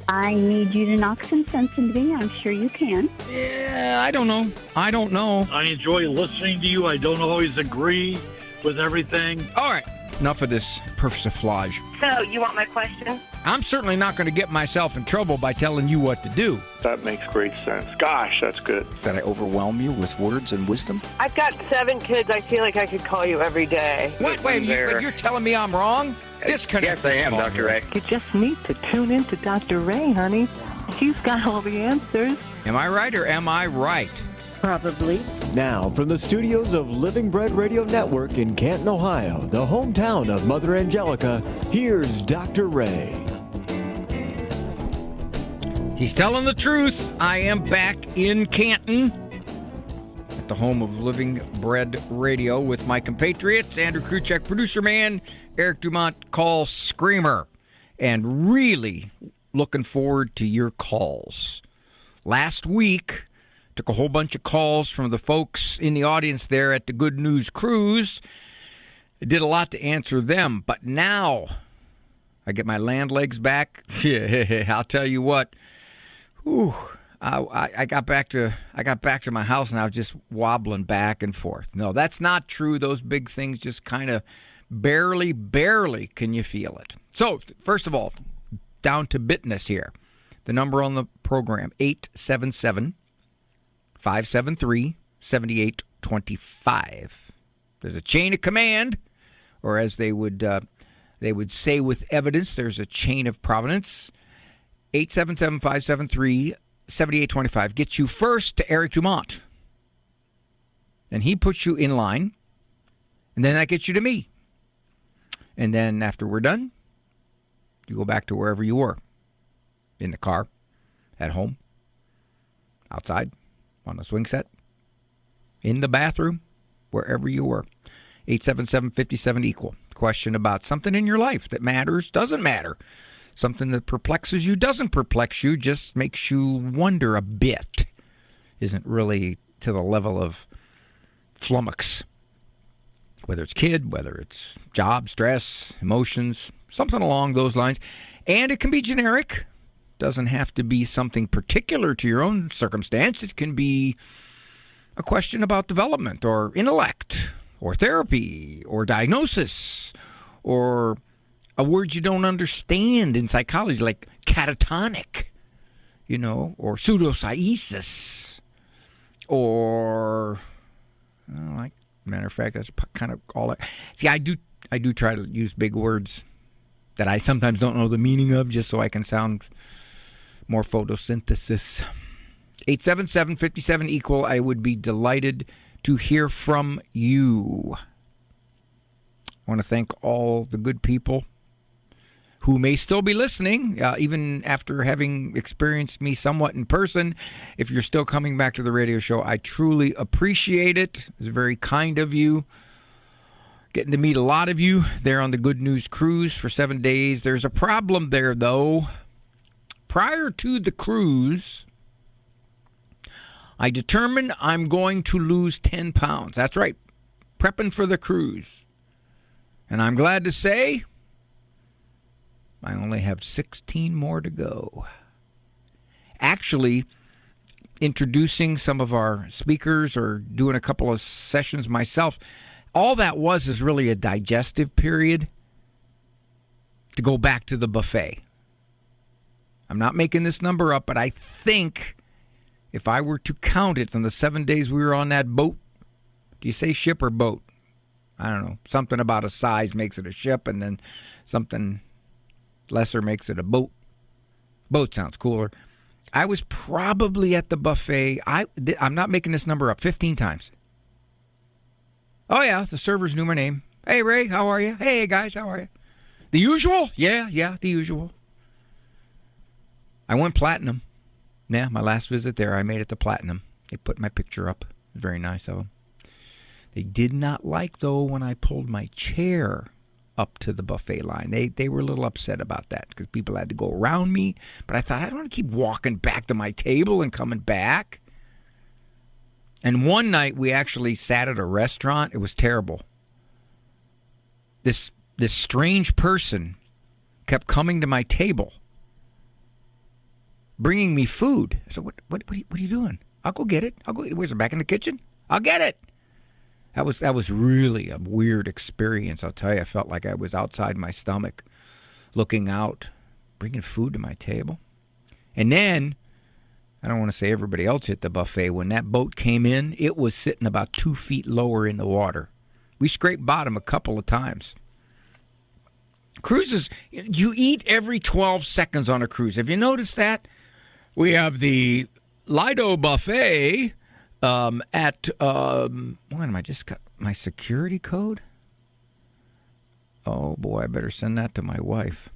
I need you to knock some sense into me. I'm sure you can. Yeah, I don't know. I enjoy listening to you. I don't always agree with everything. All right, enough of this persiflage. So, you want my question? I'm certainly not going to get myself in trouble by telling you what to do. That makes great sense. Gosh, that's good. Did I overwhelm you with words and wisdom? I've got 7 kids. I feel like I could call you every day. Wait, you're telling me I'm wrong? Disconnect. Yes, I am, Dr. Ray. You just need to tune in to Dr. Ray, honey. He's got all the answers. Am I right or am I right? Probably. Now, from the studios of Living Bread Radio Network in Canton, Ohio, the hometown of Mother Angelica, here's Dr. Ray. He's telling the truth. I am back in Canton at the home of Living Bread Radio with my compatriots, Andrew Kruchek, producer man, Eric Dumont, call screamer, and really looking forward to your calls. Last week, took a whole bunch of calls from the folks in the audience there at the Good News Cruise. I did a lot to answer them, but now I get my land legs back. Yeah, I'll tell you what. Ooh, I got back to my house and I was just wobbling back and forth. No, that's not true. Those big things just kind of barely can you feel it. So, first of all, down to business here. The number on the program, 877-573-7825. There's a chain of command, or as they would say with evidence, there's a chain of providence. 877-573-7825 gets you first to Eric Dumont. And he puts you in line, and then that gets you to me. And then after we're done, you go back to wherever you were. In the car, at home, outside, on the swing set, in the bathroom, wherever you were. 877-57-EQUAL. Question about something in your life that matters, doesn't matter. Something that perplexes you, doesn't perplex you, just makes you wonder a bit. Isn't really to the level of flummox. Whether it's kid, whether it's job, stress, emotions, something along those lines. And it can be generic. Doesn't have to be something particular to your own circumstance. It can be a question about development or intellect or therapy or diagnosis or a word you don't understand in psychology like catatonic, or pseudosciasis or, like, matter of fact, that's kind of all see, I do try to use big words that I sometimes don't know the meaning of just so I can sound more photosynthesis. 877-57-EQUAL. I would be delighted to hear from you. I want to thank all the good people who may still be listening, even after having experienced me somewhat in person. If you're still coming back to the radio show, I truly appreciate it. It's very kind of you. Getting to meet a lot of you there on the Good News Cruise for 7 days. There's a problem there, though. Prior to the cruise, I determined I'm going to lose 10 pounds. That's right, prepping for the cruise. And I'm glad to say I only have 16 more to go. Actually, introducing some of our speakers or doing a couple of sessions myself, all that is really a digestive period to go back to the buffet. I'm not making this number up, but I think if I were to count it on the 7 days we were on that boat, do you say ship or boat? I don't know. Something about a size makes it a ship, and then something lesser makes it a boat. Boat sounds cooler. I was probably at the buffet, I'm not making this number up, 15 times. Oh, yeah, the servers knew my name. Hey, Ray, how are you? Hey, guys, how are you? The usual? Yeah, the usual. I went platinum. Yeah, my last visit there, I made it to platinum. They put my picture up. Very nice of them. They did not like, though, when I pulled my chair up to the buffet line. They were a little upset about that because people had to go around me. But I thought, I don't want to keep walking back to my table and coming back. And one night we actually sat at a restaurant. It was terrible. This strange person kept coming to my table. bringing me food. I said, what are you doing? I'll go get it. Where's it, back in the kitchen? I'll get it. That was really a weird experience. I'll tell you, I felt like I was outside my stomach, looking out, bringing food to my table. And then, I don't want to say everybody else hit the buffet. When that boat came in, it was sitting about 2 feet lower in the water. We scraped bottom a couple of times. Cruises, you eat every 12 seconds on a cruise. Have you noticed that? We have the Lido buffet at, I just got my security code? Oh, boy, I better send that to my wife.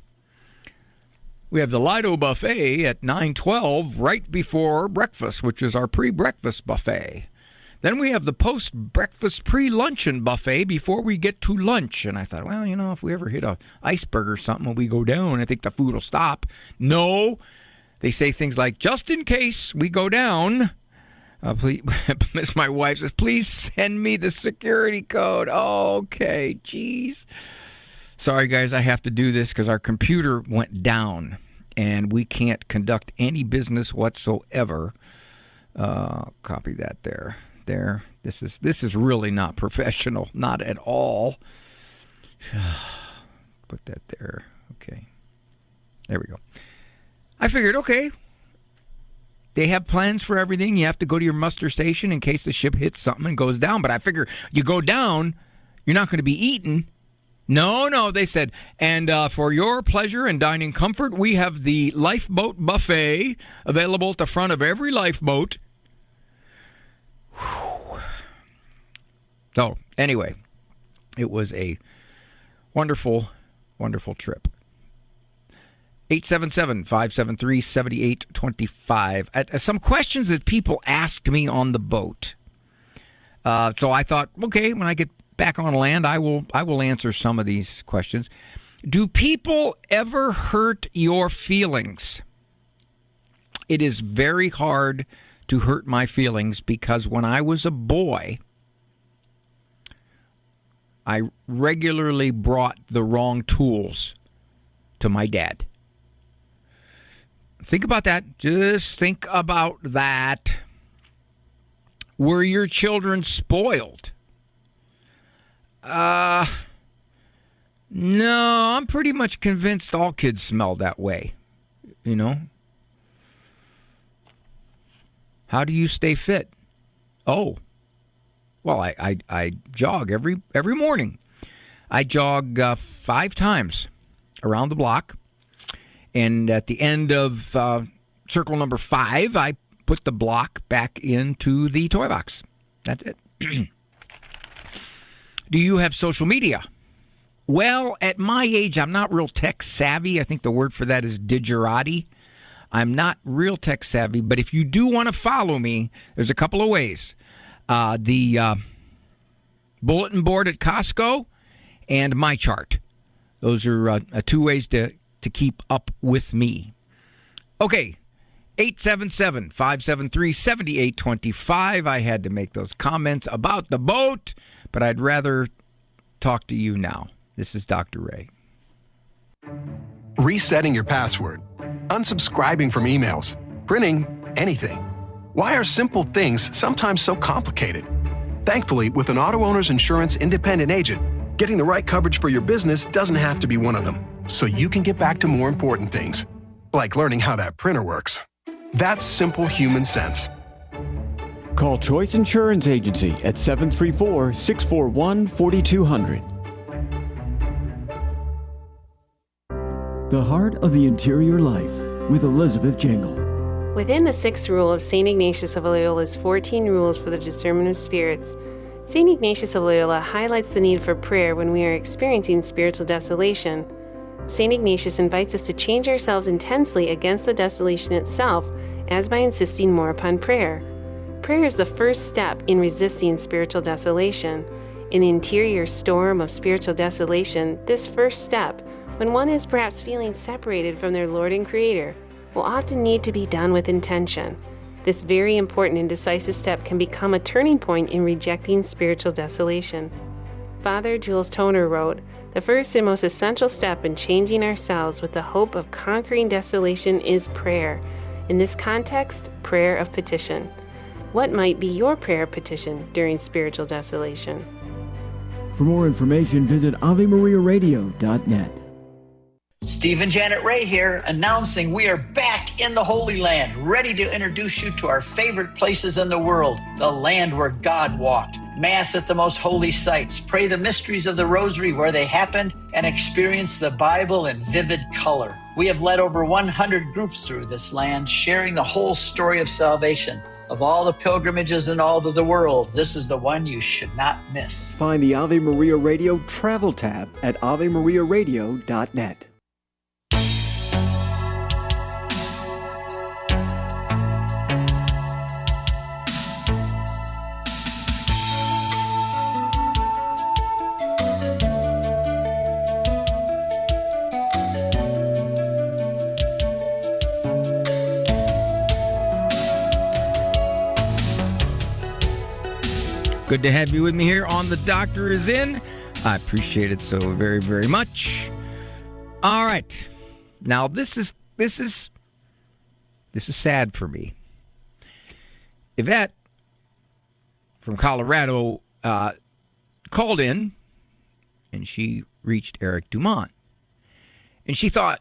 We have the Lido buffet at 9:12 right before breakfast, which is our pre-breakfast buffet. Then we have the post-breakfast pre-luncheon buffet before we get to lunch. And I thought, well, if we ever hit an iceberg or something when we go down, I think the food will stop. No. They say things like, just in case we go down, please, my wife says, please send me the security code. Oh, okay, geez. Sorry, guys, I have to do this because our computer went down and we can't conduct any business whatsoever. Copy that there. This is really not professional, not at all. Put that there. Okay. There we go. I figured, okay, they have plans for everything. You have to go to your muster station in case the ship hits something and goes down. But I figure you go down, you're not going to be eaten. No, they said, and for your pleasure and dining comfort, we have the lifeboat buffet available at the front of every lifeboat. Whew. So, anyway, it was a wonderful, wonderful trip. 877-573-7825. Some questions that people asked me on the boat. So I thought, okay, when I get back on land, I will answer some of these questions. Do people ever hurt your feelings? It is very hard to hurt my feelings because when I was a boy, I regularly brought the wrong tools to my dad. Think about that. Just think about that. Were your children spoiled? No, I'm pretty much convinced all kids smell that way. How do you stay fit? Oh, well, I jog every morning. I jog 5 times around the block. And at the end of circle number 5, I put the block back into the toy box. That's it. Do you have social media? Well, at my age, I'm not real tech savvy. I think the word for that is digerati. I'm not real tech savvy, but if you do want to follow me, there's a couple of ways. The bulletin board at Costco and my chart. Those are 2 ways to keep up with me. Okay, 877-573-7825. I had to make those comments about the boat, but I'd rather talk to you now. This is Dr. Ray. Resetting your password, unsubscribing from emails, printing anything. Why are simple things sometimes so complicated? Thankfully, with an auto owner's insurance independent agent, getting the right coverage for your business doesn't have to be one of them, so you can get back to more important things, like learning how that printer works. That's simple human sense. Call Choice Insurance Agency at 734-641-4200. The Heart of the Interior Life with Elizabeth Jingle. Within the 6th rule of St. Ignatius of Loyola's 14 rules for the discernment of spirits, St. Ignatius of Loyola highlights the need for prayer when we are experiencing spiritual desolation. St. Ignatius invites us to change ourselves intensely against the desolation itself, as by insisting more upon prayer. Prayer is the first step in resisting spiritual desolation. In the interior storm of spiritual desolation, this first step, when one is perhaps feeling separated from their Lord and Creator, will often need to be done with intention. This very important and decisive step can become a turning point in rejecting spiritual desolation. Father Jules Toner wrote, "The first and most essential step in changing ourselves with the hope of conquering desolation is prayer. In this context, prayer of petition. What might be your prayer of petition during spiritual desolation? For more information, visit AveMariaRadio.net. Steve and Janet Ray here, announcing we are back in the Holy Land, ready to introduce you to our favorite places in the world, the land where God walked. Mass at the most holy sites, pray the mysteries of the Rosary where they happened, and experience the Bible in vivid color. We have led over 100 groups through this land, sharing the whole story of salvation. Of all the pilgrimages in all of the world, this is the one you should not miss. Find the Ave Maria Radio travel tab at AveMariaRadio.net. Good to have you with me here on The Doctor Is In. I appreciate it so very, very much. All right. Now, this is sad for me. Yvette from Colorado called in, and she reached Eric Dumont. And she thought,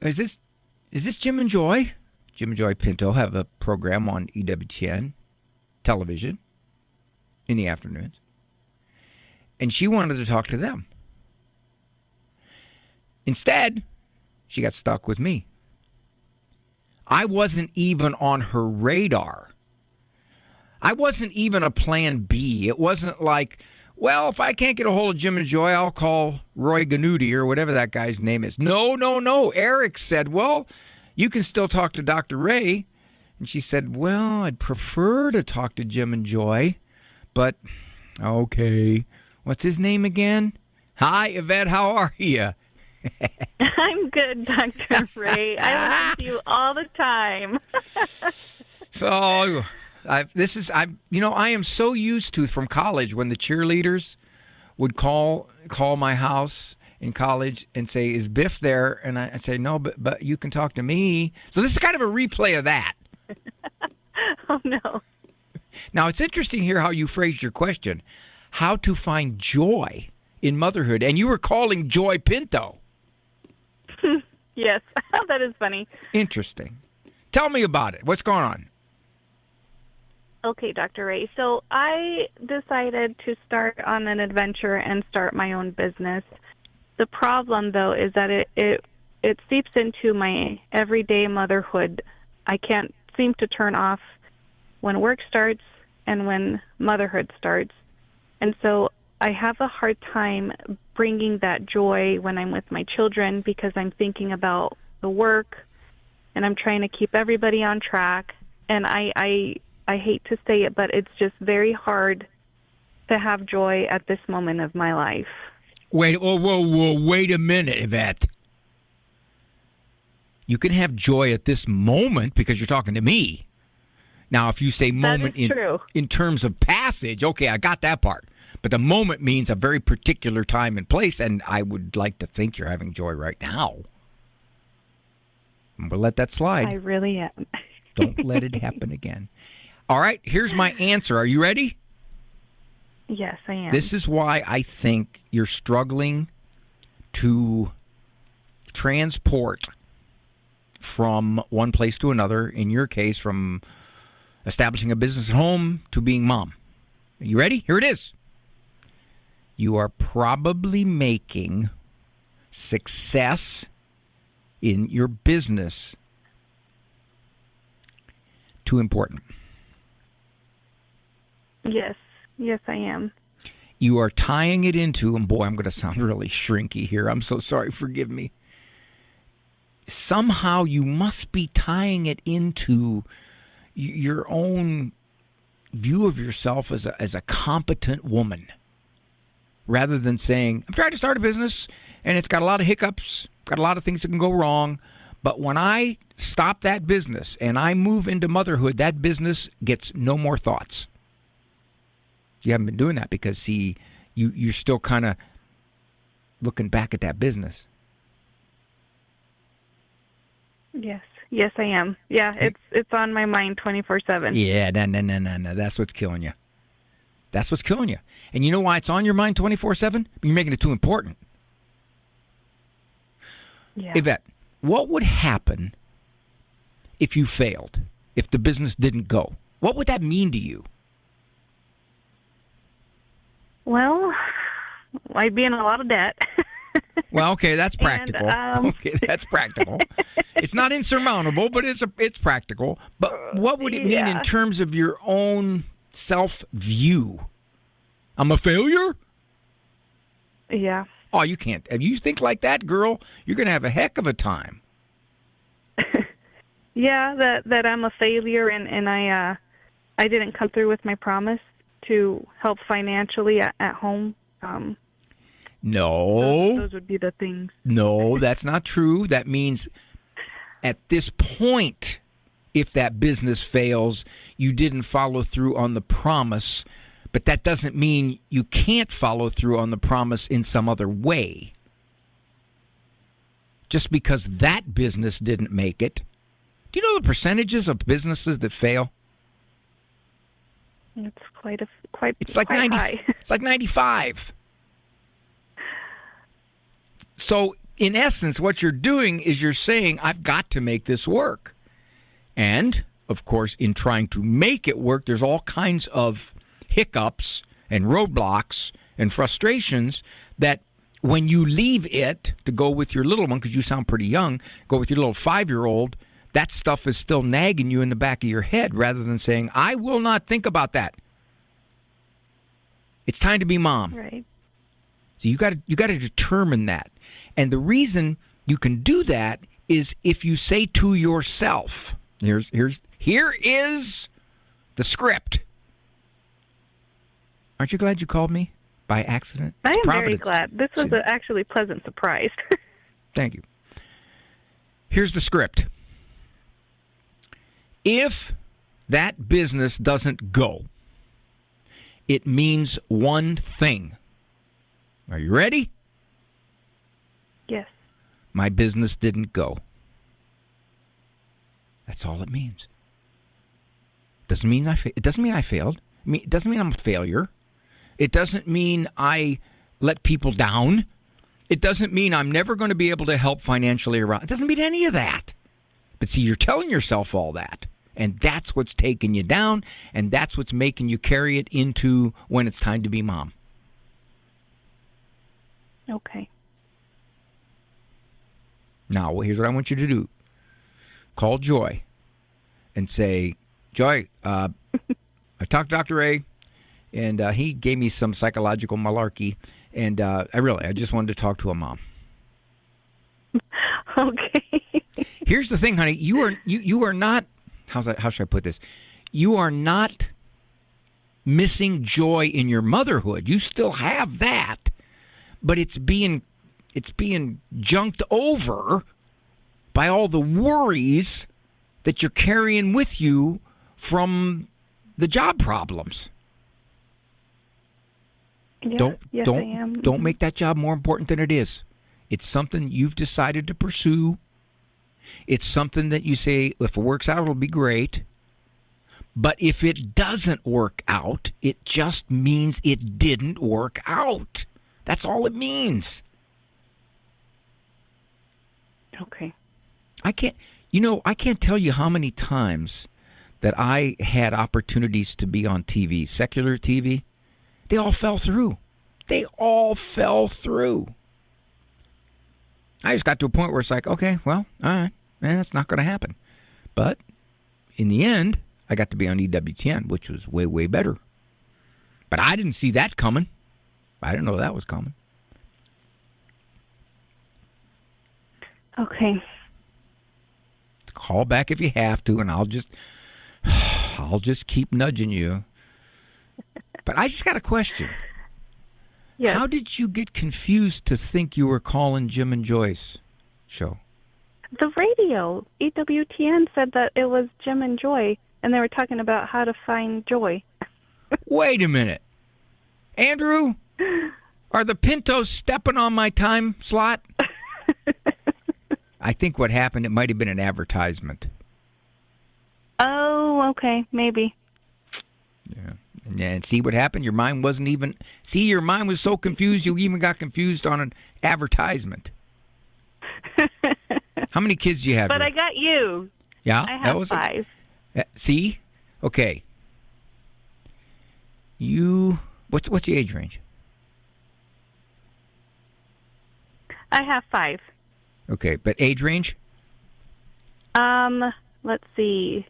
is this Jim and Joy? Jim and Joy Pinto have a program on EWTN television in the afternoons. And she wanted to talk to them. Instead, she got stuck with me. I wasn't even on her radar. I wasn't even a plan B. It wasn't like, well, if I can't get a hold of Jim and Joy, I'll call Roy Ganudi or whatever that guy's name is. No. Eric said, well, you can still talk to Dr. Ray. And she said, well, I'd prefer to talk to Jim and Joy. But, okay. What's his name again? Hi, Yvette. How are you? I'm good, Dr. Ray. I listen to you all the time. I am so used to from college when the cheerleaders would call my house in college and say, is Biff there? And I say, no, but you can talk to me. So this is kind of a replay of that. Oh, no. Now, it's interesting here how you phrased your question. How to find joy in motherhood. And you were calling Joy Pinto. Yes, that is funny. Interesting. Tell me about it. What's going on? Okay, Dr. Ray. So I decided to start on an adventure and start my own business. The problem, though, is that it seeps into my everyday motherhood. I can't seem to turn off when work starts and when motherhood starts. And so I have a hard time bringing that joy when I'm with my children because I'm thinking about the work and I'm trying to keep everybody on track. And I hate to say it, but it's just very hard to have joy at this moment of my life. Wait a minute, Yvette. You can have joy at this moment because you're talking to me. Now, if you say moment in terms of passage, okay, I got that part. But the moment means a very particular time and place, and I would like to think you're having joy right now. We'll let that slide. I really am. Don't let it happen again. All right, here's my answer. Are you ready? Yes, I am. This is why I think you're struggling to transport from one place to another, in your case, from establishing a business at home to being mom. Are you ready? Here it is. You are probably making success in your business too important. Yes, I am. You are tying it into, and boy, I'm going to sound really shrinky here. I'm so sorry. Forgive me. Somehow you must be tying it into your own view of yourself as a competent woman, rather than saying, I'm trying to start a business and it's got a lot of hiccups, got a lot of things that can go wrong, but when I stop that business and I move into motherhood, that business gets no more thoughts. You haven't been doing that because, see, you're still kind of looking back at that business. Yes, I am. Yeah, it's on my mind 24/7. Yeah, no. That's what's killing you. That's what's killing you. And you know why it's on your mind 24/7? You're making it too important. Yeah. Yvette, what would happen if you failed, if the business didn't go? What would that mean to you? Well, I'd be in a lot of debt. Well, okay, that's practical. Okay, that's practical. It's not insurmountable, but it's practical. But what would it mean in terms of your own self-view? I'm a failure? Yeah. Oh, you can't. If you think like that, girl, you're going to have a heck of a time. Yeah, that I'm a failure and I didn't come through with my promise to help financially at home. No. Those would be the things. No, that's not true. That means at this point, if that business fails, you didn't follow through on the promise, but that doesn't mean you can't follow through on the promise in some other way. Just because that business didn't make it. Do you know the percentages of businesses that fail? It's quite It's like quite 90. high. It's like 95. So, in essence, what you're doing is you're saying, I've got to make this work. And, of course, in trying to make it work, there's all kinds of hiccups and roadblocks and frustrations that when you leave it to go with your little one, because you sound pretty young, go with your little 5-year-old, that stuff is still nagging you in the back of your head rather than saying, I will not think about that. It's time to be mom. Right. So you got to determine that. And the reason you can do that is if you say to yourself, here is the script. Aren't you glad you called me by accident? I am Providence. very glad. This was an actually pleasant surprise. Thank you. Here's the script. If that business doesn't go, it means one thing. Are you ready? Yes. My business didn't go. That's all it means. It doesn't mean I failed. It doesn't mean I'm a failure. It doesn't mean I let people down. It doesn't mean I'm never going to be able to help financially around. It doesn't mean any of that. But see, you're telling yourself all that. And that's what's taking you down. And that's what's making you carry it into when it's time to be mom. Okay. Now, here's what I want you to do. Call Joy and say, Joy, I talked to Dr. A, and he gave me some psychological malarkey, and I just wanted to talk to a mom. Okay. Here's the thing, honey. You are not, how should I put this? You are not missing joy in your motherhood. You still have that, but it's being junked over by all the worries that you're carrying with you from the job problems. Yeah, yes, I am. Don't make that job more important than it is. It's something you've decided to pursue. It's something that you say, if it works out, it'll be great. But if it doesn't work out, it just means it didn't work out. That's all it means. Okay. I can't tell you how many times that I had opportunities to be on TV, secular TV. They all fell through. I just got to a point where it's like, okay, well, all right, that's not going to happen. But in the end, I got to be on EWTN, which was way, way better. But I didn't see that coming. I didn't know that was coming. Okay. Call back if you have to, and I'll just keep nudging you. But I just got a question. Yes. How did you get confused to think you were calling Jim and Joy's show? The radio, EWTN, said that it was Jim and Joy, and they were talking about how to find joy. Wait a minute. Andrew, are the Pintos stepping on my time slot? I think what happened, it might have been an advertisement. Oh, okay, maybe. Yeah. And see what happened? Your mind wasn't even... See, your mind was so confused, you even got confused on an advertisement. How many kids do you have? But here? I got you. Yeah? I have 5. See? Okay. What's the age range? I have 5. Okay, but age range? Let's see.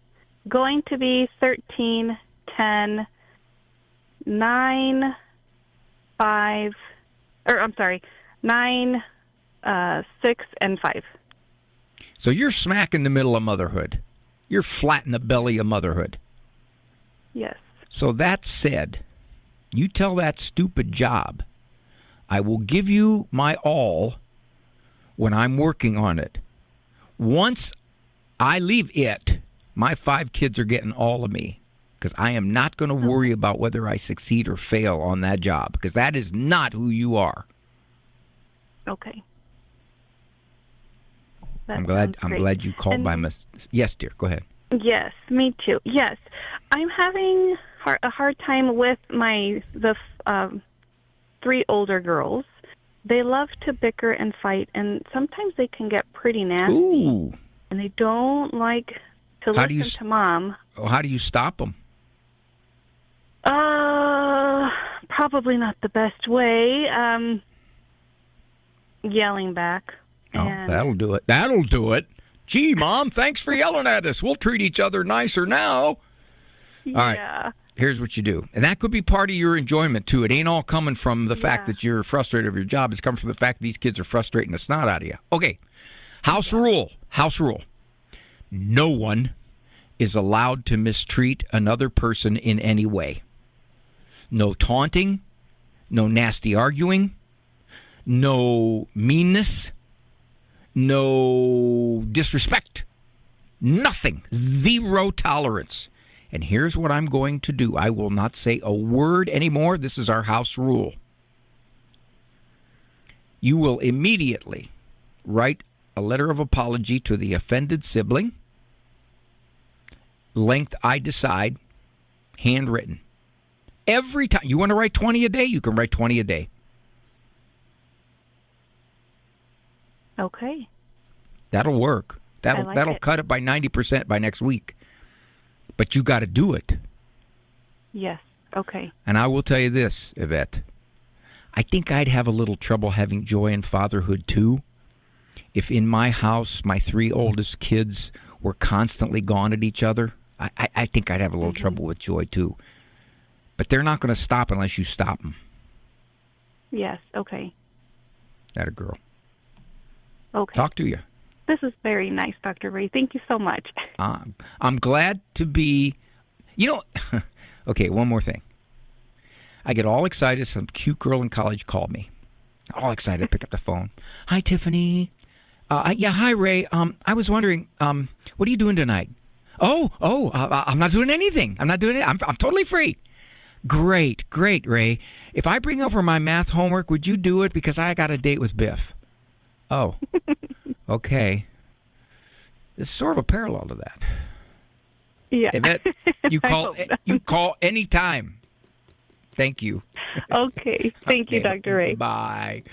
Going to be 13, 10, 9, 5, or I'm sorry, 9, 6, and 5. So you're smack in the middle of motherhood. You're flat in the belly of motherhood. Yes. So that said, you tell that stupid job, I will give you my all when I'm working on it. Once I leave it, my 5 kids are getting all of me, because I am not going to worry about whether I succeed or fail on that job, because that is not who you are. Okay. I'm glad you called my Yes, dear, go ahead. Yes, me too. Yes. I'm having a hard time with the 3 older girls. They love to bicker and fight, and sometimes they can get pretty nasty. Ooh. And they don't like to listen to Mom. How do you stop them? Probably not the best way. Yelling back. Oh, that'll do it. That'll do it. Gee, Mom, thanks for yelling at us. We'll treat each other nicer now. Yeah. All right. Here's what you do. And that could be part of your enjoyment, too. It ain't all coming from the fact that you're frustrated of your job. It's coming from the fact that these kids are frustrating the snot out of you. Okay. House rule. House rule. No one is allowed to mistreat another person in any way. No taunting. No nasty arguing. No meanness. No disrespect. Nothing. Zero tolerance. And here's what I'm going to do. I will not say a word anymore. This is our house rule. You will immediately write a letter of apology to the offended sibling. Length, I decide. Handwritten. Every time. You want to write 20 a day? You can write 20 a day. Okay. That'll work. That'll cut it by 90% by next week. But you got to do it. Yes. Okay. And I will tell you this, Yvette. I think I'd have a little trouble having joy in fatherhood, too, if in my house my 3 oldest kids were constantly gone at each other. I think I'd have a little trouble with joy, too. But they're not going to stop unless you stop them. Yes. Okay. That a girl. Okay. Talk to you. This is very nice, Dr. Ray. Thank you so much. I'm glad to be, okay, one more thing. I get all excited. Some cute girl in college called me. All excited to pick up the phone. Hi, Tiffany. Yeah, hi, Ray. I was wondering, what are you doing tonight? I'm not doing anything. I'm not doing it. I'm totally free. Great, Ray. If I bring over my math homework, would you do it? Because I got a date with Biff. Oh, okay. It's sort of a parallel to that. Yeah. Yvette, you call anytime. Thank you. Okay. Thank you, Dr. Ray. Bye.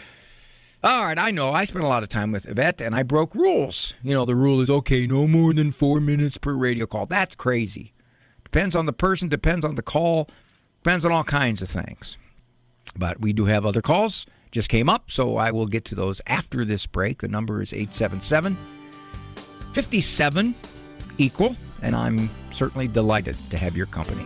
All right, I know. I spent a lot of time with Yvette, and I broke rules. The rule is, okay, no more than 4 minutes per radio call. That's crazy. Depends on the person, depends on the call, depends on all kinds of things. But we do have other calls. Just came up, so I will get to those after this break. The number is 877-57 equal, and I'm certainly delighted to have your company.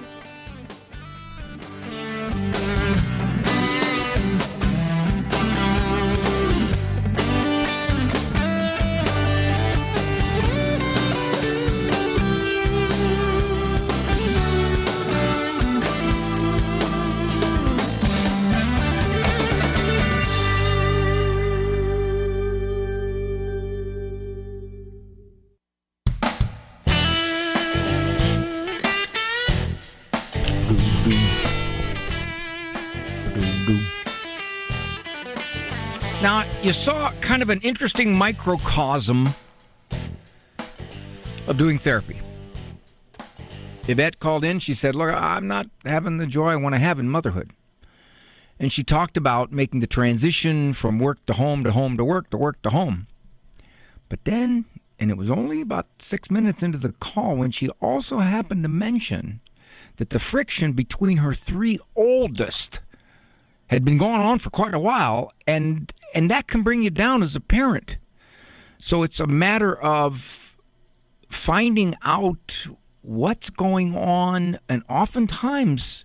Now, you saw kind of an interesting microcosm of doing therapy. Yvette called in. She said, look, I'm not having the joy I want to have in motherhood. And she talked about making the transition from work to home to home to work to work to home. But then, and it was only about 6 minutes into the call when she also happened to mention that the friction between her 3 oldest had been going on for quite a while, and that can bring you down as a parent. So it's a matter of finding out what's going on, and oftentimes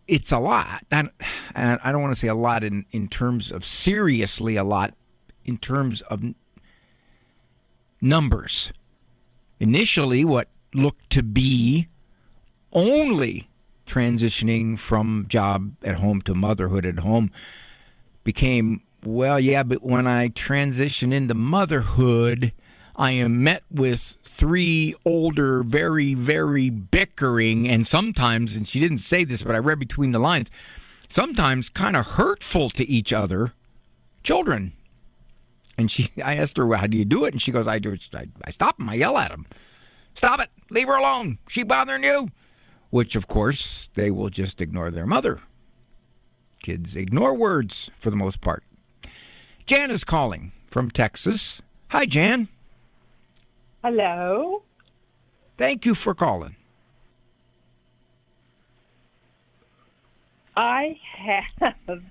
it's a lot. And I don't want to say a lot in terms of seriously a lot, in terms of numbers. Initially, what looked to be only transitioning from job at home to motherhood at home became, well, yeah, but when I transition into motherhood, I am met with 3 older, very, very bickering, and sometimes, and she didn't say this, but I read between the lines, sometimes kind of hurtful to each other children. And I asked her, well, how do you do it? And she goes, I stop them. I yell at them. Stop it. Leave her alone. She bothering you. Which, of course, they will just ignore their mother. Kids ignore words for the most part. Jan is calling from Texas. Hi, Jan. Hello. Thank you for calling. I have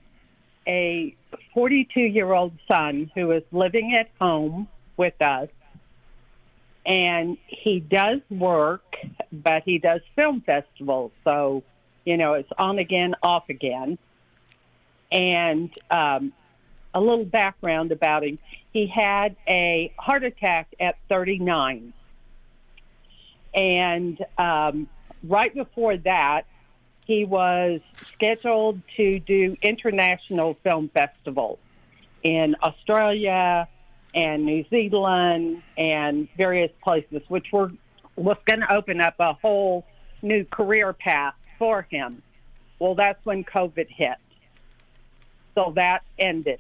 a 42-year-old son who is living at home with us, and he does work, but he does film festivals, so, it's on again, off again. And a little background about him. He had a heart attack at 39. And right before that, he was scheduled to do international film festivals in Australia and New Zealand and various places, which was going to open up a whole new career path for him. Well, that's when COVID hit. So that ended.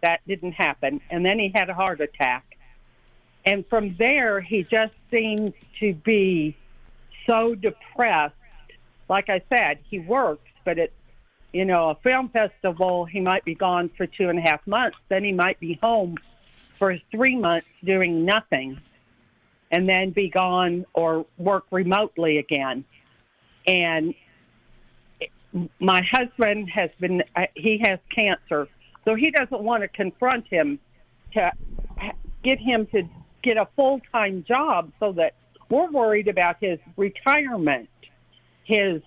That didn't happen. And then he had a heart attack. And from there, he just seems to be so depressed. Like I said, he works, but it's, a film festival, he might be gone for 2.5 months. Then he might be home for 3 months doing nothing and then be gone or work remotely again. And my husband he has cancer, so he doesn't want to confront him to get him to get a full-time job, so that we're worried about his retirement, his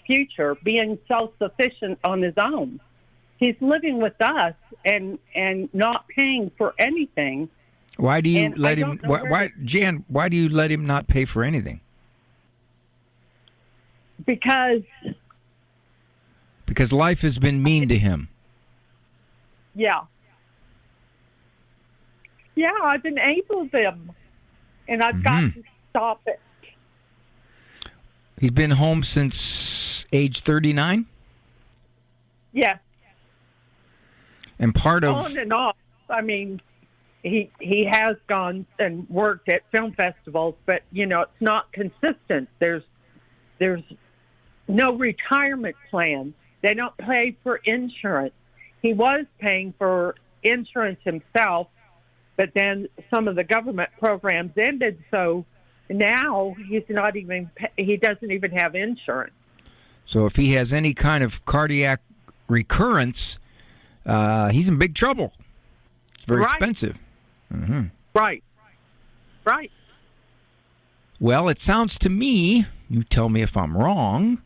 future, being self-sufficient on his own. He's living with us and not paying for anything. Why do you let him? Jan? Why do you let him not pay for anything? Because life has been mean to him. Yeah, I've enabled him, and I've got to stop it. He's been home since age 39? Yes. And part of... On and off. I mean, he has gone and worked at film festivals, but, it's not consistent. There's no retirement plan. They don't pay for insurance. He was paying for insurance himself, but then some of the government programs ended, so now he doesn't even have insurance. So if he has any kind of cardiac recurrence, he's in big trouble. It's very expensive. Mm-hmm. Right. Well, it sounds to me, you tell me if I'm wrong,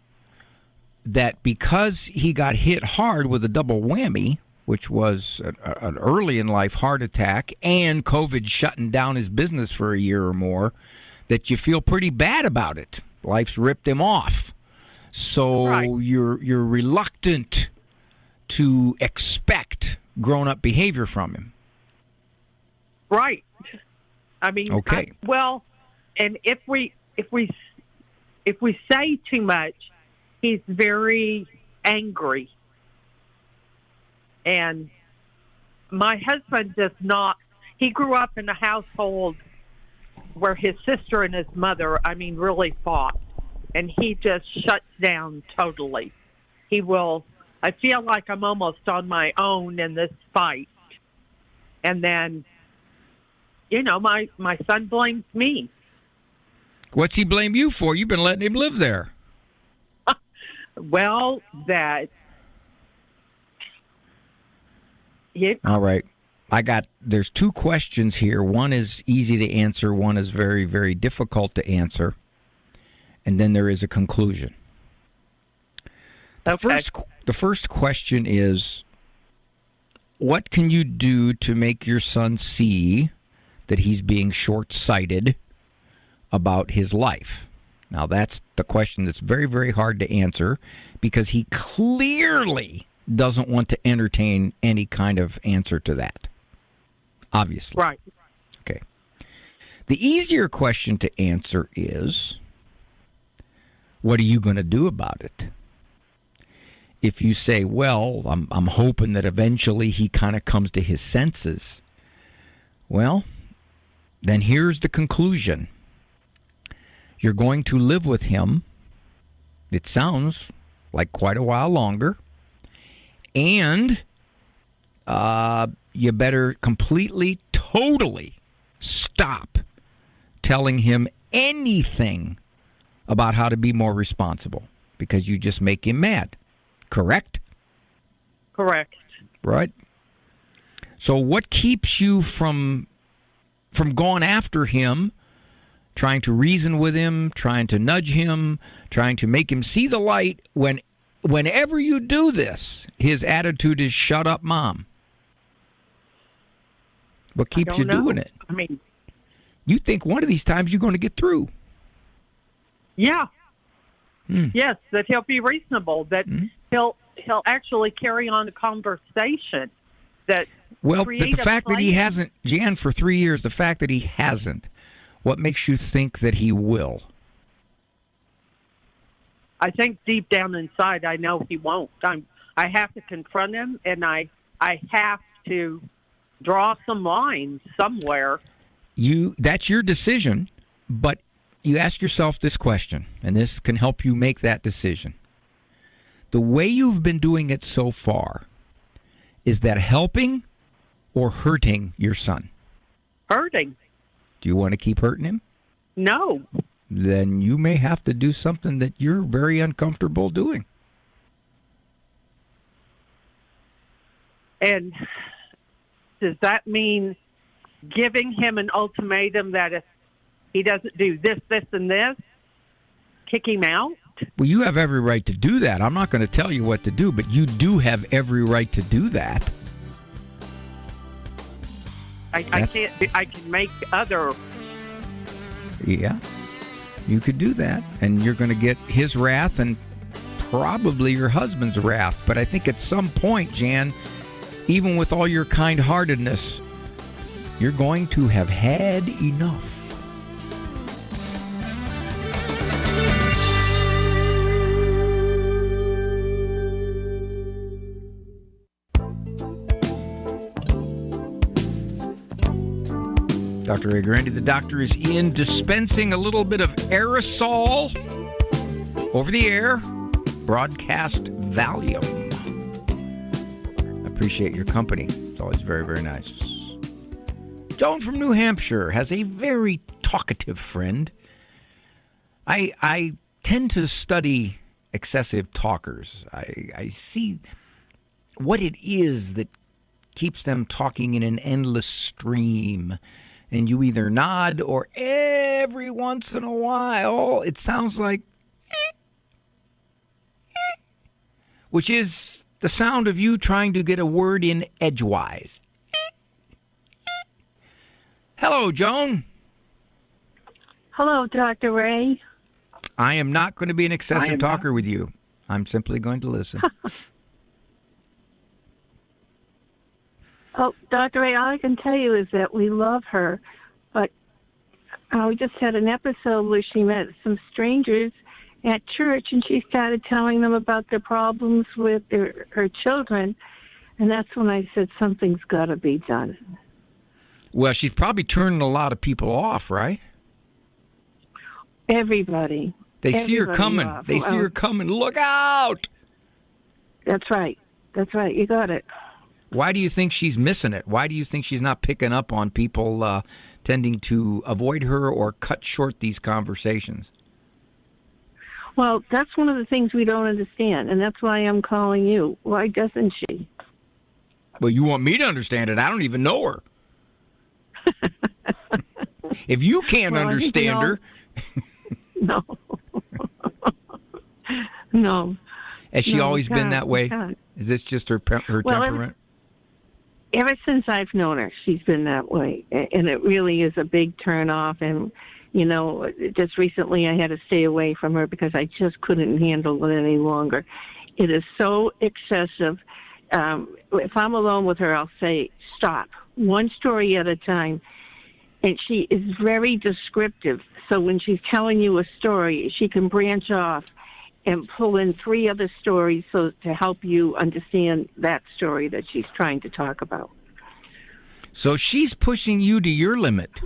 that because he got hit hard with a double whammy, which was an early in life heart attack and COVID shutting down his business for a year or more, that you feel pretty bad about it. Life's ripped him off. So you're reluctant to expect grown-up behavior from him. Right. I mean, okay. And if we say too much, he's very angry. And my husband does not, he grew up in a household where his sister and his mother, really fought. And he just shuts down totally. I feel like I'm almost on my own in this fight. And then, my son blames me. What's he blame you for? You've been letting him live there. Well, All right. There's two questions here. One is easy to answer. One is very, very difficult to answer. And then there is a conclusion. Okay. The first question is, what can you do to make your son see that he's being short-sighted about his life? Now, that's the question that's very, very hard to answer because he clearly doesn't want to entertain any kind of answer to that. Obviously. Right. Okay. The easier question to answer is, what are you going to do about it? If you say, well, I'm hoping that eventually he kind of comes to his senses, well, then here's the conclusion. You're going to live with him, it sounds like quite a while longer, and you better completely, totally stop telling him anything about how to be more responsible because you just make him mad. Correct? Correct. Right. So what keeps you from going after him, trying to reason with him, trying to nudge him, trying to make him see the light whenever you do this, his attitude is shut up, Mom? What keeps you doing it? You think one of these times you're going to get through. Yeah. Yes, that he'll be reasonable, that he'll actually carry on a conversation. But the fact that he hasn't, Jan, for 3 years, the fact that he hasn't, what makes you think that he will? I think deep down inside, I know he won't. I have to confront him, and I have to draw some lines somewhere. That's your decision, but you ask yourself this question, and this can help you make that decision. The way you've been doing it so far, is that helping or hurting your son? Hurting. Do you want to keep hurting him? No. Then you may have to do something that you're very uncomfortable doing. And does that mean giving him an ultimatum that if he doesn't do this, this, and this, kick him out? Well, you have every right to do that. I'm not going to tell you what to do, but you do have every right to do that. I can make other... Yeah, you could do that, and you're going to get his wrath and probably your husband's wrath. But I think at some point, Jan, even with all your kind-heartedness, you're going to have had enough. Dr. Ray Guarendi, the doctor, is in dispensing a little bit of aerosol over the air, broadcast Valium. I appreciate your company. It's always very, very nice. Joan from New Hampshire has a very talkative friend. I tend to study excessive talkers. I see what it is that keeps them talking in an endless stream. And you either nod or every once in a while it sounds like which is the sound of you trying to get a word in edgewise. Hello, Joan. Hello, Dr. Ray. I am not going to be an excessive talker with you. I'm simply going to listen. Oh, Dr. Ray, all I can tell you is that we love her, but we just had an episode where she met some strangers at church, and she started telling them about their problems with her children, And that's when I said something's got to be done. Well, she's probably turning a lot of people off, right? Everybody. They see her Everybody coming. off. They see her coming. Look out! That's right. That's right. You got it. Why do you think she's missing it? Why do you think she's not picking up on people tending to avoid her or cut short these conversations? Well, that's one of the things we don't understand, and that's why I'm calling you. Why doesn't she? Well, you want me to understand it. I don't even know her. If you can't understand her... No. No. Has she always been that way? Can't. Is this just her temperament? Ever since I've known her, she's been that way. And it really is a big turn off. And, you know, just recently I had to stay away from her because I just couldn't handle it any longer. It is so excessive. If I'm alone with her, I'll say, stop, one story at a time. And she is very descriptive. So when she's telling you a story, she can branch off and pull in 3 other stories so to help you understand that story that she's trying to talk about. So she's pushing you to your limit.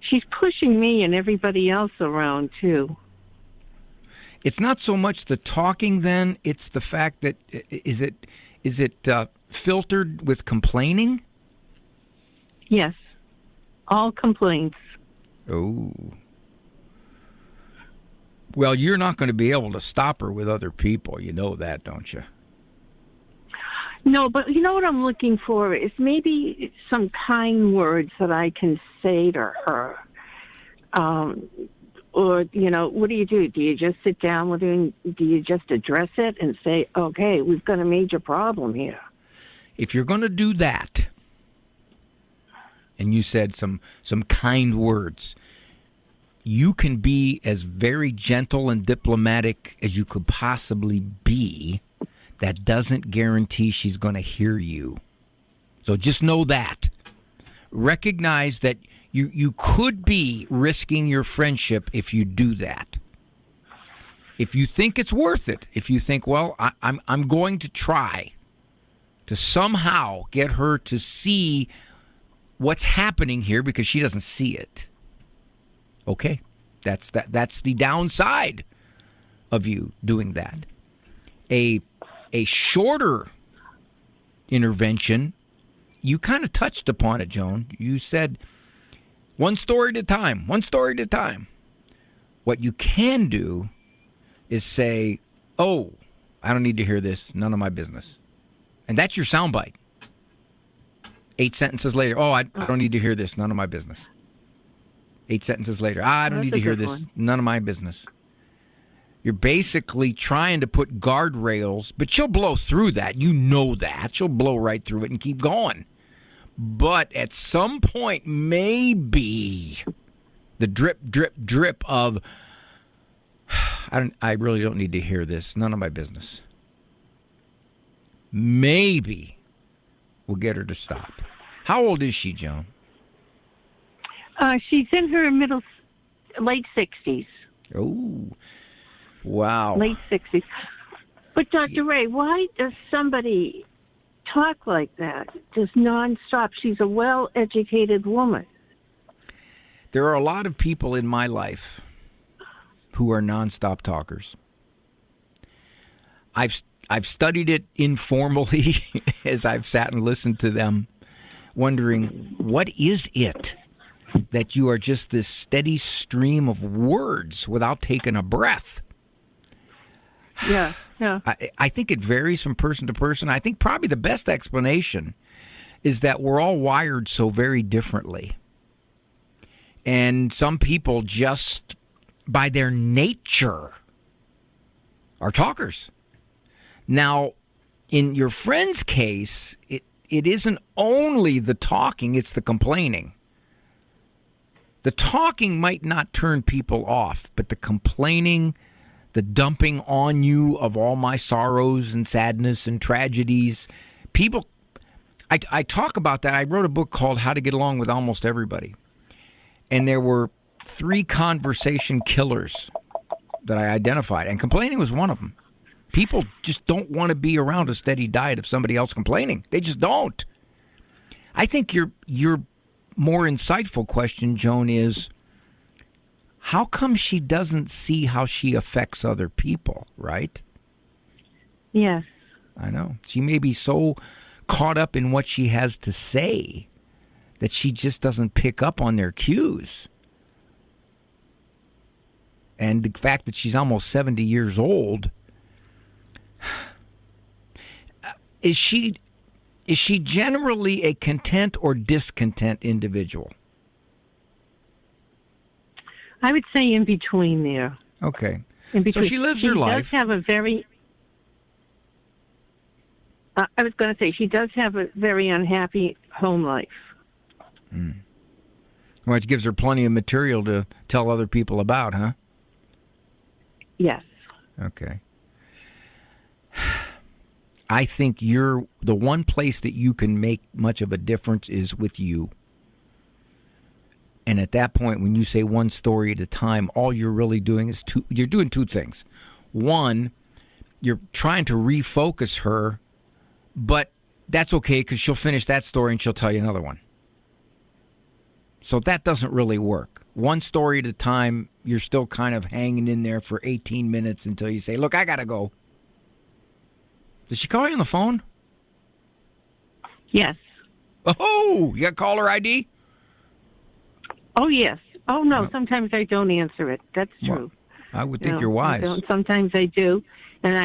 She's pushing me and everybody else around, too. It's not so much the talking then, it's the fact that, is it filtered with complaining? Yes. All complaints. Oh. Well, you're not going to be able to stop her with other people. You know that, don't you? No, but you know what I'm looking for is maybe some kind words that I can say to her. Or, you know, what do you do? Do you just sit down with her and do you just address it and say, okay, we've got a major problem here? If you're going to do that, and you said some kind words, you can be as very gentle and diplomatic as you could possibly be. That doesn't guarantee she's going to hear you. So just know that. Recognize that you could be risking your friendship if you do that. If you think it's worth it, if you think, well, I'm going to try to somehow get her to see what's happening here because she doesn't see it. Okay, that's the downside of you doing that. A shorter intervention, you kind of touched upon it, Joan. You said one story at a time, one story at a time. What you can do is say, oh, I don't need to hear this, none of my business. And that's your soundbite. 8 sentences later, oh, I don't need to hear this, none of my business. 8 sentences later, I don't need to hear this, none of my business. You're basically trying to put guardrails, but she'll blow through that. You know that. She'll blow right through it and keep going. But at some point, maybe the drip, drip, drip of, I really don't need to hear this, none of my business. Maybe we'll get her to stop. How old is she, Joan? She's in her late 60s. Oh, wow. Late 60s. But Dr. Ray, why does somebody talk like that? Just nonstop. She's a well-educated woman. There are a lot of people in my life who are nonstop talkers. I've studied it informally as I've sat and listened to them, wondering, what is it that you are just this steady stream of words without taking a breath? Yeah. I think it varies from person to person. I think probably the best explanation is that we're all wired so very differently. And some people just, by their nature, are talkers. Now, in your friend's case, it isn't only the talking, it's the complaining. The talking might not turn people off, but the complaining, the dumping on you of all my sorrows and sadness and tragedies, people, I talk about that. I wrote a book called How to Get Along with Almost Everybody. And there were 3 conversation killers that I identified, and complaining was one of them. People just don't want to be around a steady diet of somebody else complaining. They just don't. I think your more insightful question, Joan, is how come she doesn't see how she affects other people, right? Yes. I know. She may be so caught up in what she has to say that she just doesn't pick up on their cues. And the fact that she's almost 70 years old, is she generally a content or discontent individual? I would say in between there. Okay. In between. So she lives her life. She does have a very... I was going to say, she does have a very unhappy home life. Well, it gives her plenty of material to tell other people about, huh? Yes. Okay. I think the one place that you can make much of a difference is with you. And at that point, when you say one story at a time, all you're really doing is you're doing two things. One, you're trying to refocus her, but that's okay because she'll finish that story and she'll tell you another one. So that doesn't really work. One story at a time, you're still kind of hanging in there for 18 minutes until you say, look, I got to go. Did she call you on the phone? Yes. Oh, you got caller ID? Oh, yes. Oh, no, sometimes I don't answer it. That's true. Well, I would think you're wise. Sometimes I do. And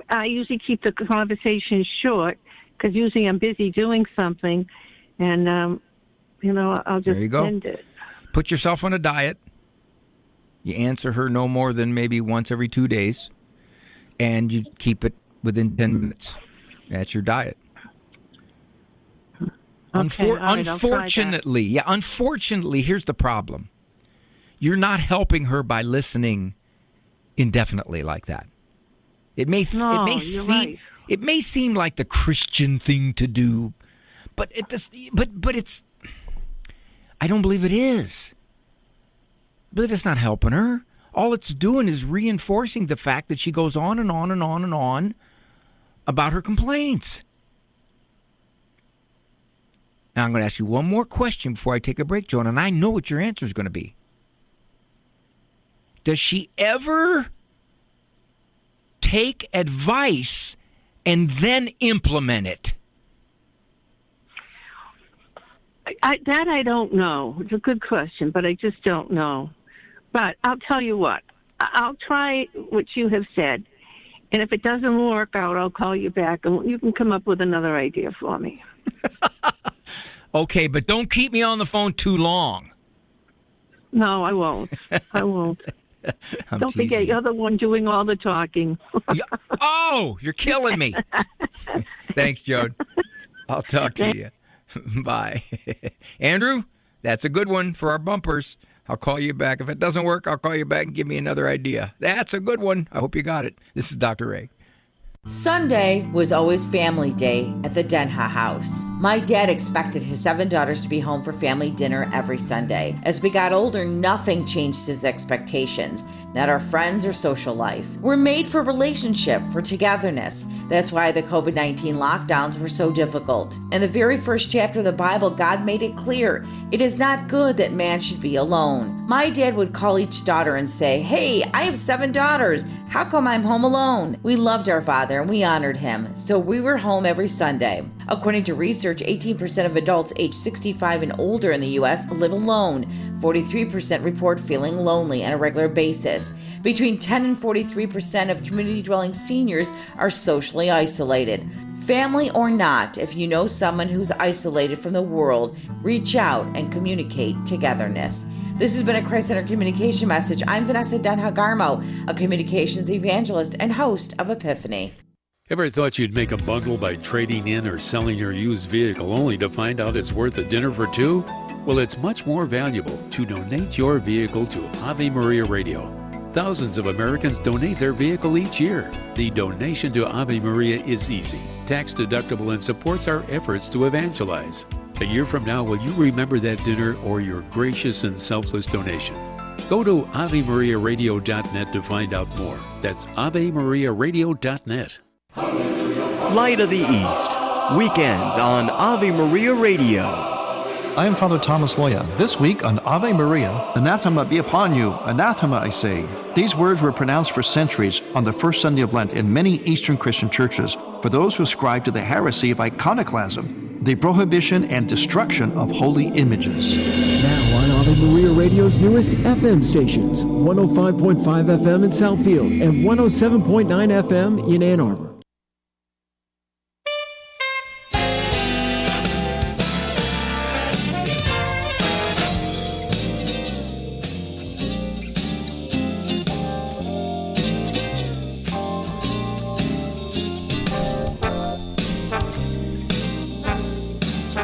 I usually keep the conversation short because usually I'm busy doing something. And, I'll just end it. Put yourself on a diet. You answer her no more than maybe once every 2 days. And you keep it within 10 minutes. That's your diet. Okay, unfortunately, here's the problem. You're not helping her by listening indefinitely like that. It may seem like the Christian thing to do, but it's I don't believe it is. I believe it's not helping her. All it's doing is reinforcing the fact that she goes on and on and on and on about her complaints. Now, I'm going to ask you one more question before I take a break, Joan, and I know what your answer is going to be. Does she ever take advice and then implement it? I don't know. It's a good question, but I just don't know. But I'll tell you what. I'll try what you have said. And if it doesn't work out, I'll call you back and you can come up with another idea for me. Okay, but don't keep me on the phone too long. No, I won't. I won't. Don't forget, you're the one doing all the talking. Oh, you're killing me. Thanks, Joan. I'll talk to you. Bye. Andrew, that's a good one for our bumpers. I'll call you back. If it doesn't work, I'll call you back and give me another idea. That's a good one. I hope you got it. This is Dr. Ray. Sunday was always family day at the Denha house. My dad expected his 7 daughters to be home for family dinner every Sunday. As we got older, nothing changed his expectations, not our friends or social life. We're made for relationship, for togetherness. That's why the COVID-19 lockdowns were so difficult. In the very first chapter of the Bible, God made it clear, it is not good that man should be alone. My dad would call each daughter and say, hey, I have 7 daughters. How come I'm home alone? We loved our father and we honored him, so we were home every Sunday. According to research, 18% of adults aged 65 and older in the U.S. live alone. 43% report feeling lonely on a regular basis. Between 10 and 43% of community-dwelling seniors are socially isolated. Family or not, if you know someone who's isolated from the world, reach out and communicate togetherness. This has been a Christ-Centered Communication Message. I'm Vanessa Denha-Garmo, a communications evangelist and host of Epiphany. Ever thought you'd make a bundle by trading in or selling your used vehicle only to find out it's worth a dinner for two? Well, it's much more valuable to donate your vehicle to Ave Maria Radio. Thousands of Americans donate their vehicle each year. The donation to Ave Maria is easy, tax deductible, and supports our efforts to evangelize. A year from now, will you remember that dinner or your gracious and selfless donation? Go to AveMariaRadio.net to find out more. That's AveMariaRadio.net. Light of the East, weekends on Ave Maria Radio. I am Father Thomas Loya. This week on Ave Maria, anathema be upon you, anathema I say. These words were pronounced for centuries on the first Sunday of Lent in many Eastern Christian churches for those who ascribe to the heresy of iconoclasm, the prohibition and destruction of holy images. Now on Ave Maria Radio's newest FM stations, 105.5 FM in Southfield and 107.9 FM in Ann Arbor.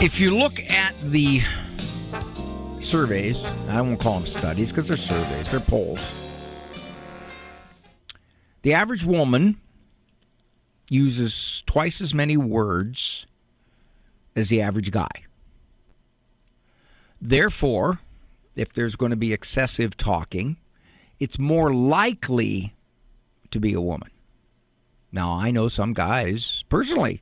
If you look at the surveys, I won't call them studies because they're surveys, they're polls. The average woman uses twice as many words as the average guy. Therefore, if there's going to be excessive talking, it's more likely to be a woman. Now, I know some guys, personally,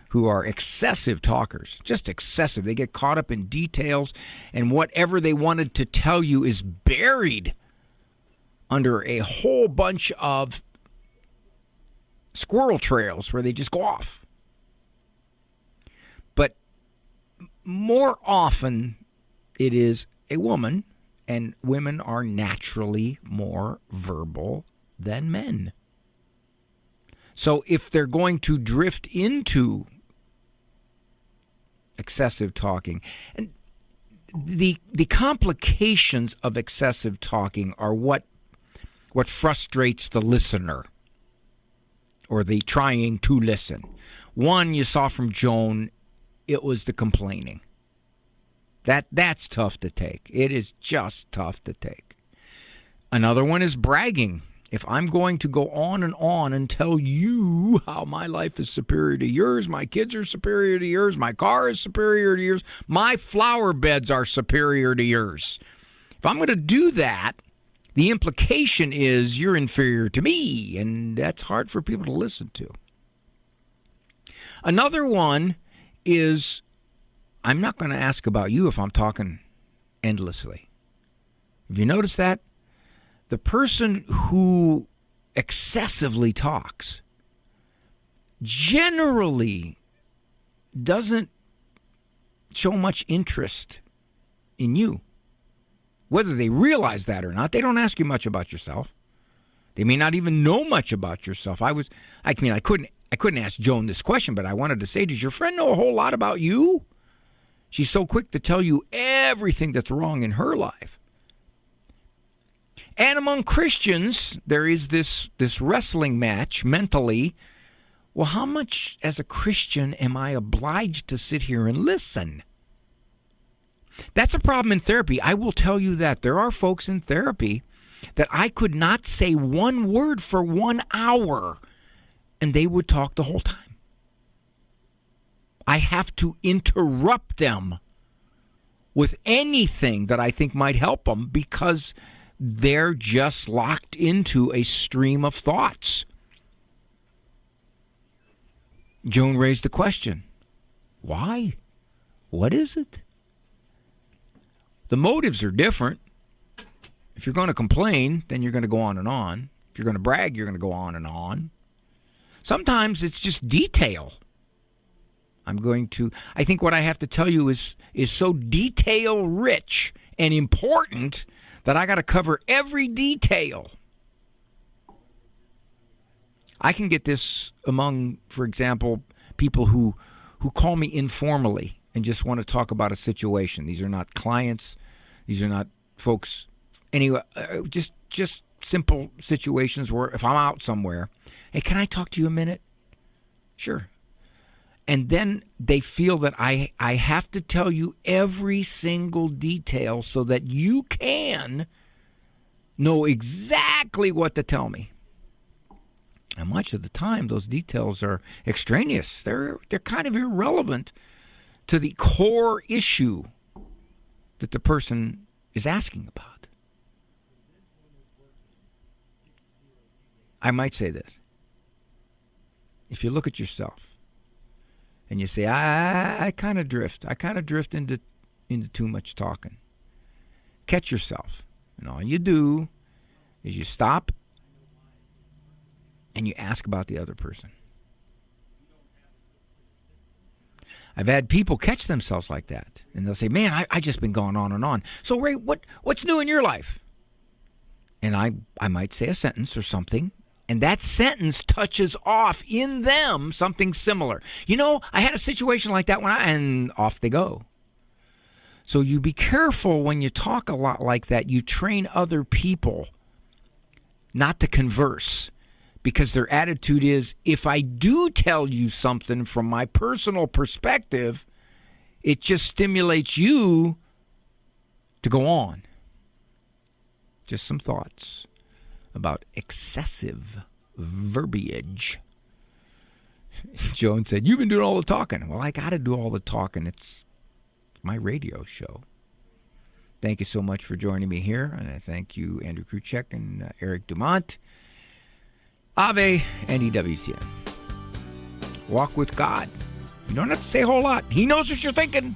who are excessive talkers, just excessive. They get caught up in details, and whatever they wanted to tell you is buried under a whole bunch of squirrel trails where they just go off. But more often, it is a woman, and women are naturally more verbal than men. So if they're going to drift into excessive talking, and the complications of excessive talking are what frustrates the listener or the trying to listen. One you saw from Joan, it was the complaining. That's tough to take. It is just tough to take. Another one is bragging. If I'm going to go on and tell you how my life is superior to yours, my kids are superior to yours, my car is superior to yours, my flower beds are superior to yours. If I'm going to do that, the implication is you're inferior to me, and that's hard for people to listen to. Another one is, I'm not going to ask about you if I'm talking endlessly. Have you noticed that? The person who excessively talks generally doesn't show much interest in you. Whether they realize that or not, they don't ask you much about yourself. They may not even know much about yourself. I couldn't ask Joan this question, but I wanted to say, does your friend know a whole lot about you? She's so quick to tell you everything that's wrong in her life. And among Christians, there is this wrestling match mentally. Well, how much as a Christian am I obliged to sit here and listen? That's a problem in therapy. I will tell you that. There are folks in therapy that I could not say one word for 1 hour, and they would talk the whole time. I have to interrupt them with anything that I think might help them because they're just locked into a stream of thoughts. Joan raised the question, why? What is it? The motives are different. If you're going to complain, then you're going to go on and on. If you're going to brag, you're going to go on and on. Sometimes it's just detail. I think what I have to tell you is so detail rich and important that I got to cover every detail. I can get this among, for example, people who call me informally and just want to talk about a situation. These are not clients. These are not folks. Anyway, just simple situations where if I'm out somewhere, hey, can I talk to you a minute? Sure. And then they feel that I have to tell you every single detail so that you can know exactly what to tell me. And much of the time, those details are extraneous. They're kind of irrelevant to the core issue that the person is asking about. I might say this. If you look at yourself and you say, I kind of drift. I kind of drift into too much talking. Catch yourself. And all you do is you stop and you ask about the other person. I've had people catch themselves like that. And they'll say, man, I just been going on and on. So, Ray, what's new in your life? And I might say a sentence or something, and that sentence touches off in them something similar. You know, I had a situation like that and off they go. So you be careful when you talk a lot like that. You train other people not to converse, because their attitude is, if I do tell you something from my personal perspective, it just stimulates you to go on. Just some thoughts about excessive verbiage. Joan said, you've been doing all the talking. Well, I got to do all the talking. It's my radio show. Thank you so much for joining me here. And I thank you, Andrew Kruchek and Eric Dumont. Ave and EWTN. Walk with God. You don't have to say a whole lot. He knows what you're thinking.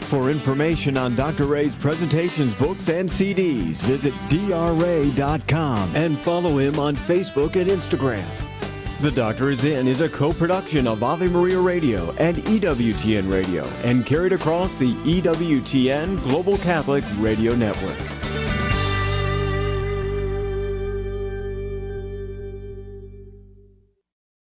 For information on Dr. Ray's presentations, books, and CDs, visit drray.com and follow him on Facebook and Instagram. The Doctor Is In is a co-production of Ave Maria Radio and EWTN Radio and carried across the EWTN Global Catholic Radio Network.